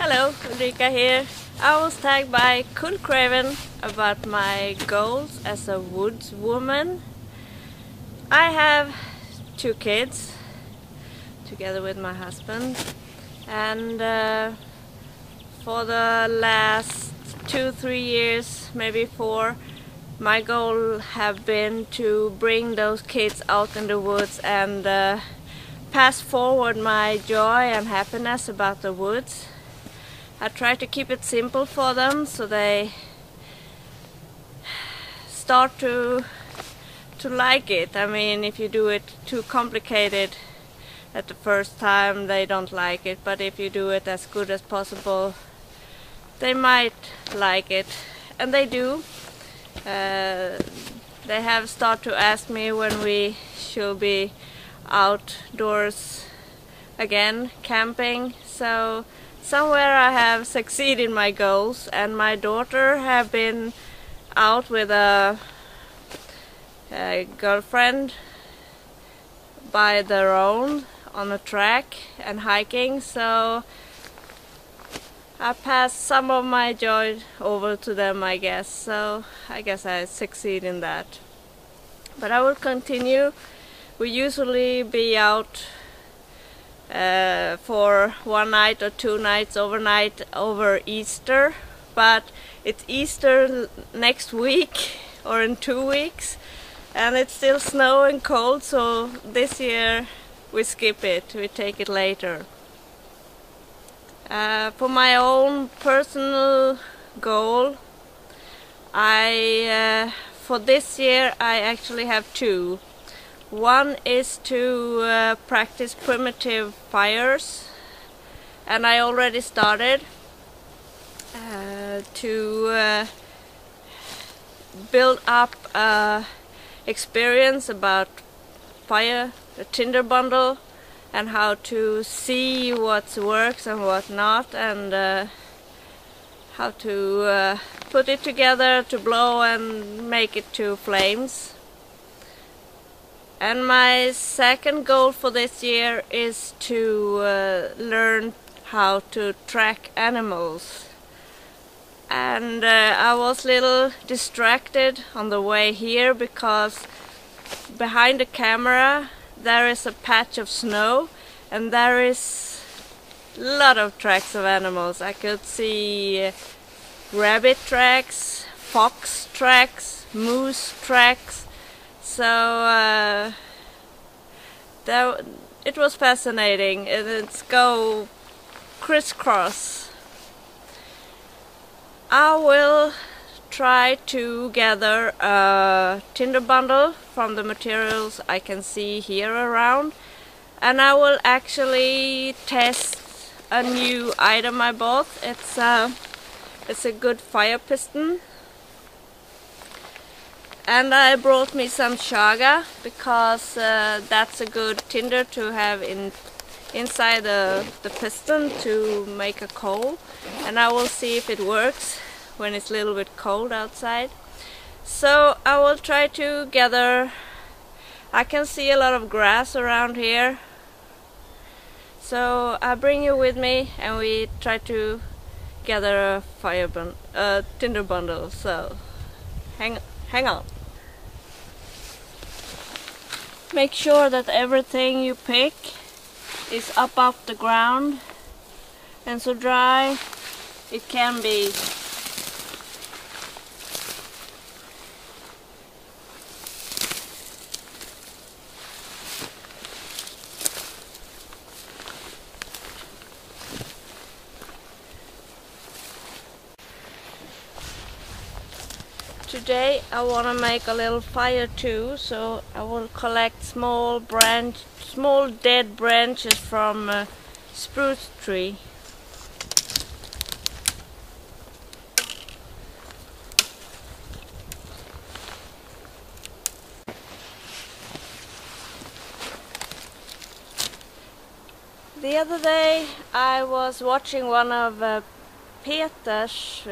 Hello, Ulrika here. I was tagged by Kun Craven about my goals as a woodswoman. I have 2 kids together with my husband, and for the last 2-3 years, maybe 4, my goal have been to bring those kids out in the woods and pass forward my joy and happiness about the woods. I try to keep it simple for them so they start to like it. I mean, if you do it too complicated at the first time, they don't like it, but if you do it as good as possible, they might like it, and they do. They have started to ask me when we should be outdoors again camping, so somewhere I have succeeded in my goals, and my daughter have been out with a girlfriend by their own on a track and hiking, so I passed some of my joy over to them, I guess. So I guess I succeed in that. But I will continue. We usually be out for 1 night or 2 nights overnight over Easter, but it's Easter next week or in 2 weeks, and it's still snow and cold, so this year we skip it, we take it later. For my own personal goal, for this year I actually have 2. One is to practice primitive fires, and I already started to build up experience about fire, the tinder bundle, and how to see what works and what not, and how to put it together to blow and make it to flames. And my second goal for this year is to learn how to track animals. And I was a little distracted on the way here because behind the camera there is a patch of snow, and there is a lot of tracks of animals. I could see rabbit tracks, fox tracks, moose tracks. So it was fascinating, and it's go crisscross. I will try to gather a tinder bundle from the materials I can see here around, and I will actually test a new item I bought. It's a good fire piston. And I brought me some chaga because that's a good tinder to have inside the piston to make a coal. And I will see if it works when it's a little bit cold outside. So I will try to gather. I can see a lot of grass around here, so I bring you with me and we try to gather a tinder bundle. So hang on. Make sure that everything you pick is up off the ground and so dry it can be. Today I want to make a little fire too, so I will collect small dead branches from a spruce tree. The other day I was watching one of Peter's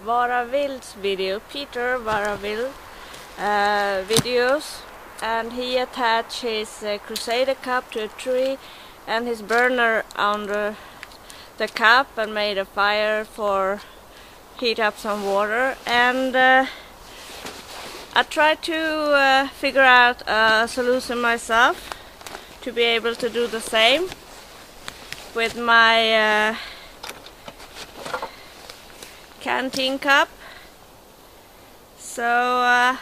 Vara Vild's video, Peter Vara Vild videos, and he attached his Crusader cup to a tree and his burner under the cup and made a fire for heat up some water, and I tried to figure out a solution myself to be able to do the same with my canteen cup. So I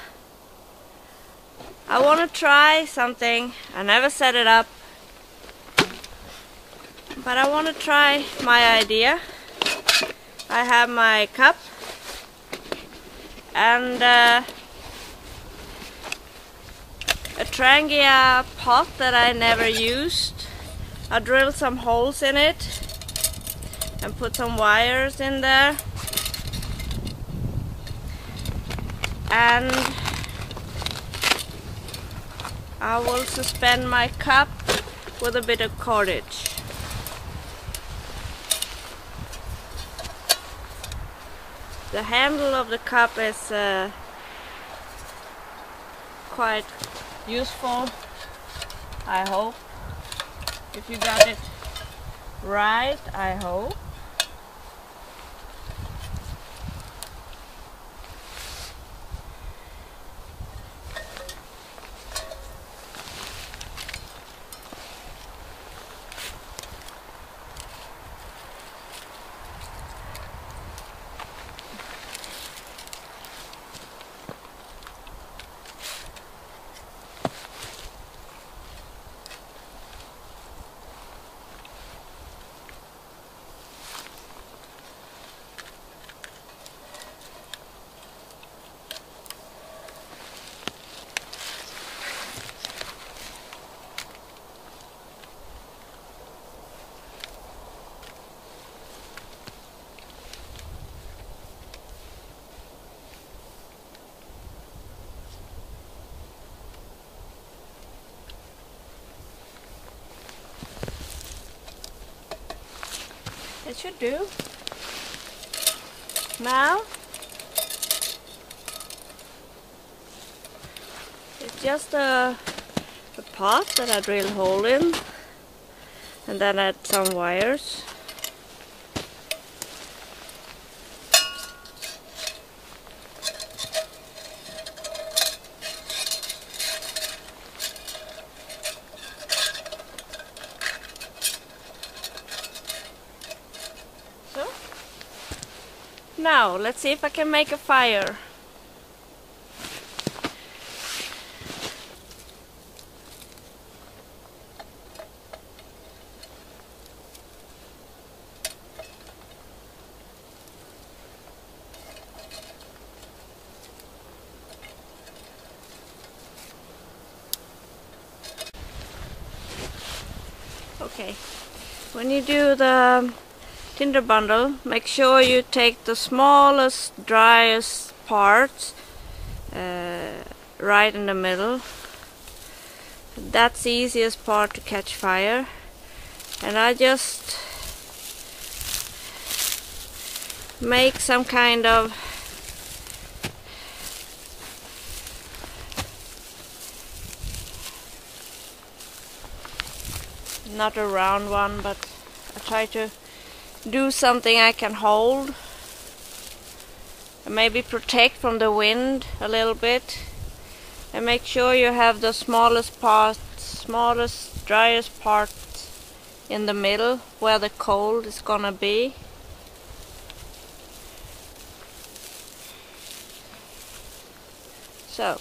want to try something. I never set it up, but I want to try my idea. I have my cup and a Trangia pot that I never used. I drilled some holes in it and put some wires in there, and I will suspend my cup with a bit of cordage. The handle of the cup is quite useful, I hope. If you got it right, I hope. It should do. Now it's just a pot that I drill a hole in, and then add some wires. Now, let's see if I can make a fire. Okay, when you do the tinder bundle, make sure you take the smallest, driest parts right in the middle. That's the easiest part to catch fire. And I just make some kind of not a round one, but I try to do something I can hold and maybe protect from the wind a little bit, and make sure you have the smallest driest parts in the middle where the coal is gonna be. So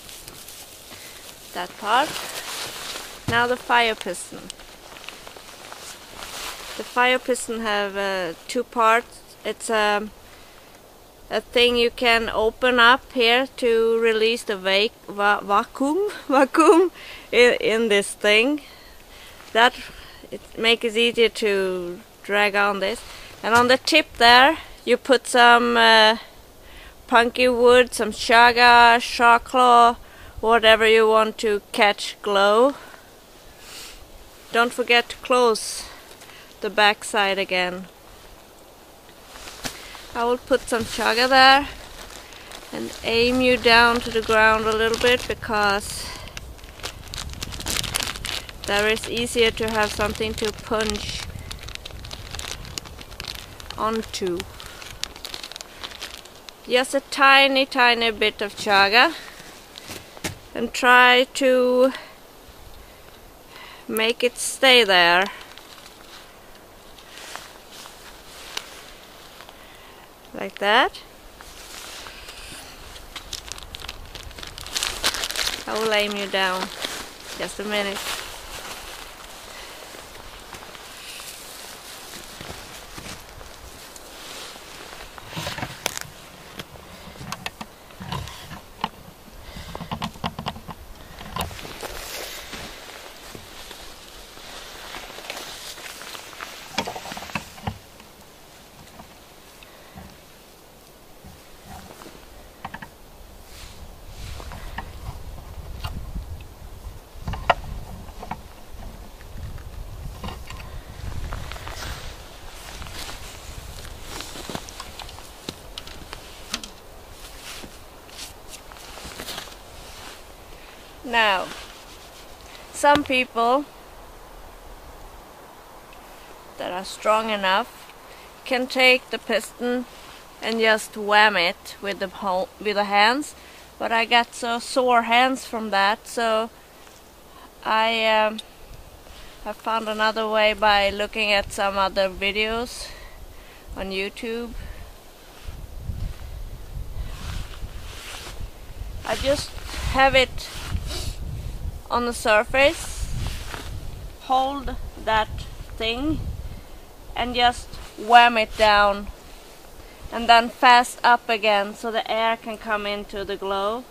that part. Now the fire piston. The fire piston have two parts. It's a thing you can open up here to release the vacuum in this thing. That it makes it easier to drag on this. And on the tip there you put some punky wood, some chaga, charcoal, whatever you want to catch glow. Don't forget to close the back side again. I will put some chaga there and aim you down to the ground a little bit, because there is easier to have something to punch onto just a tiny bit of chaga and try to make it stay there. Like that. I will aim you down. Just a minute. Now, some people that are strong enough can take the piston and just wham it with the hands, but I got so sore hands from that, so I found another way by looking at some other videos on YouTube. I just have it on the surface, hold that thing and just wham it down and then fast up again so the air can come into the glow.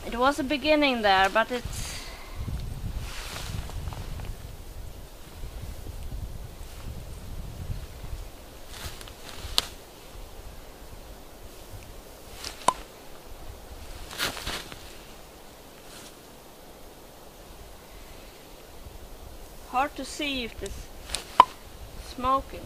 It was a beginning there, but it's hard to see if it's smoking.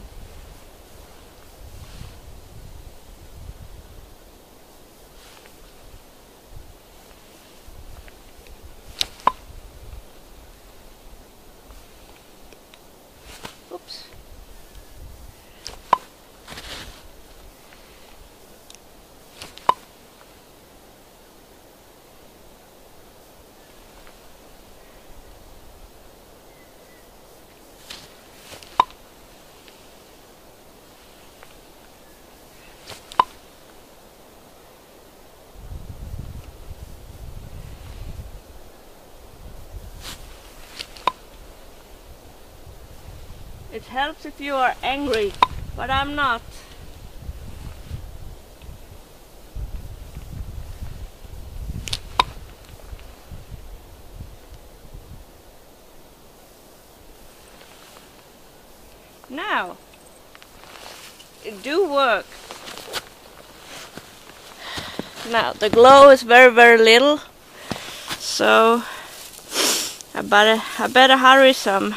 Oops. It helps if you are angry, but I'm not. Now, it do work. Now, the glow is very little, so I better hurry some.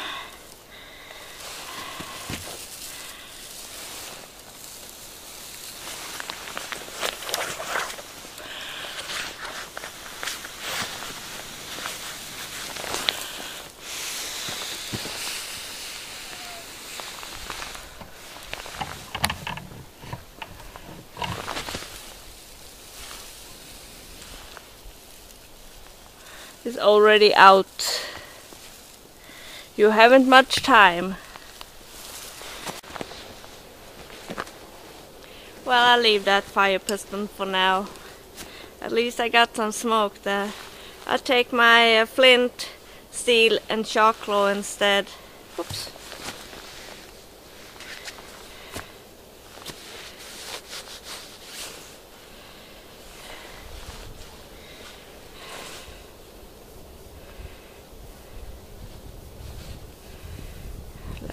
Is already out. You haven't much time. Well, I'll leave that fire piston for now. At least I got some smoke there. I'll take my flint, steel and chalk claw instead. Oops.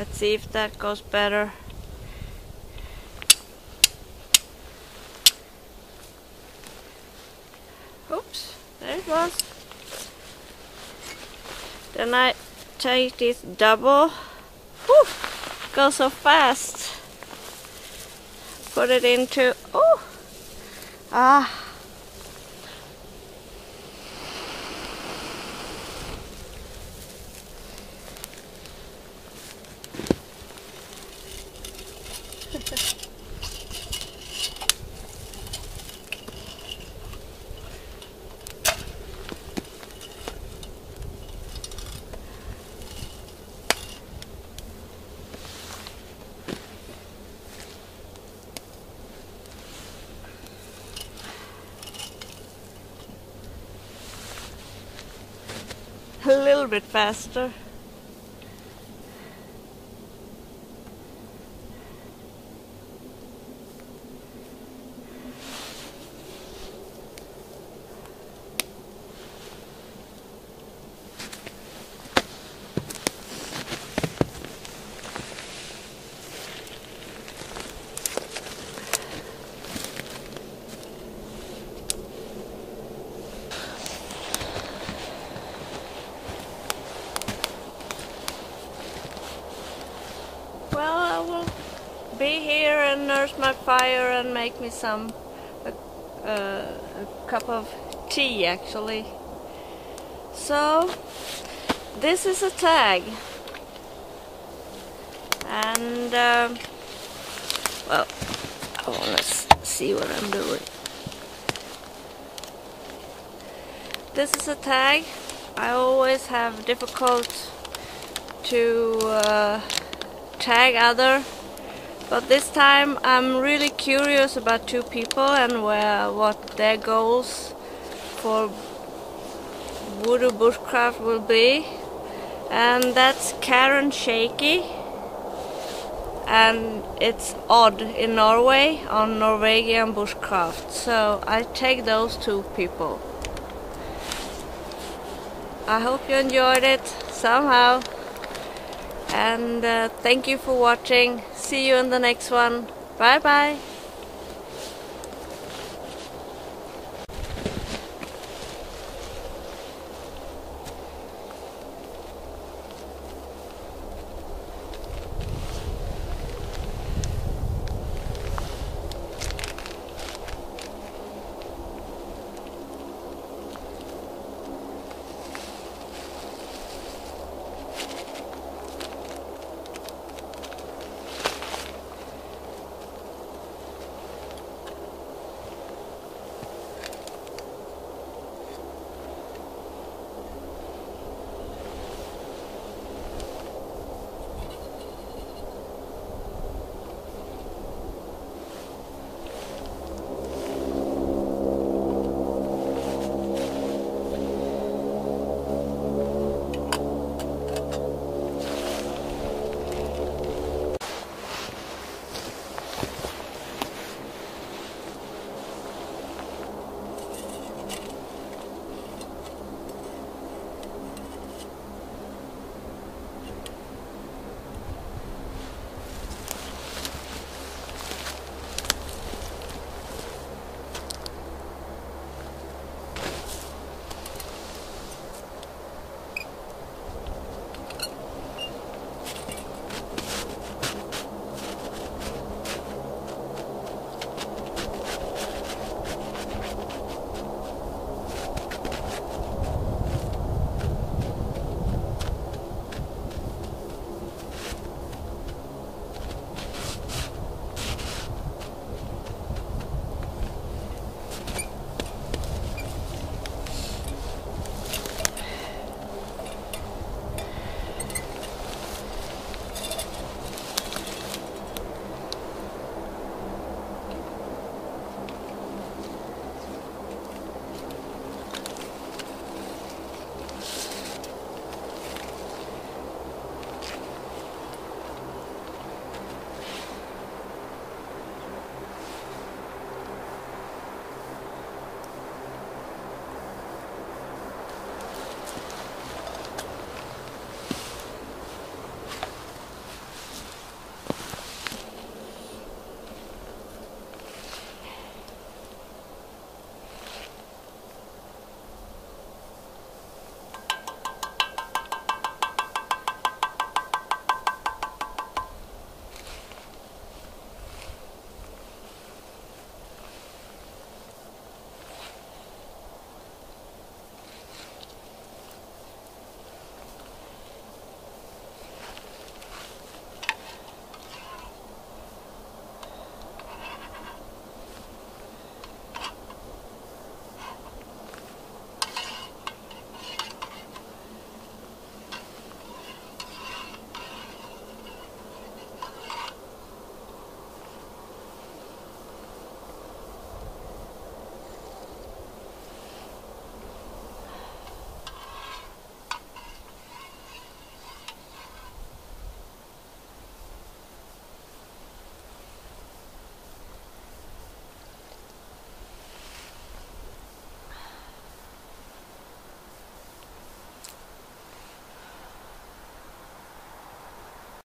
Let's see if that goes better. Oops, there it was. Then I take this double. Whew, goes so fast. Put it into, oh, ah. A little bit faster. Well, I will be here and nurse my fire and make me a cup of tea actually. So this is a tag, and well, I want to see what I'm doing. This is a tag. I always have difficult to tag other, but this time I'm really curious about two people and what their goals for voodoo bushcraft will be, and that's Karen Shaky, and it's odd in Norway on Norwegian bushcraft, so I take those two people. I hope you enjoyed it somehow. And thank you for watching. See you in the next one. Bye bye.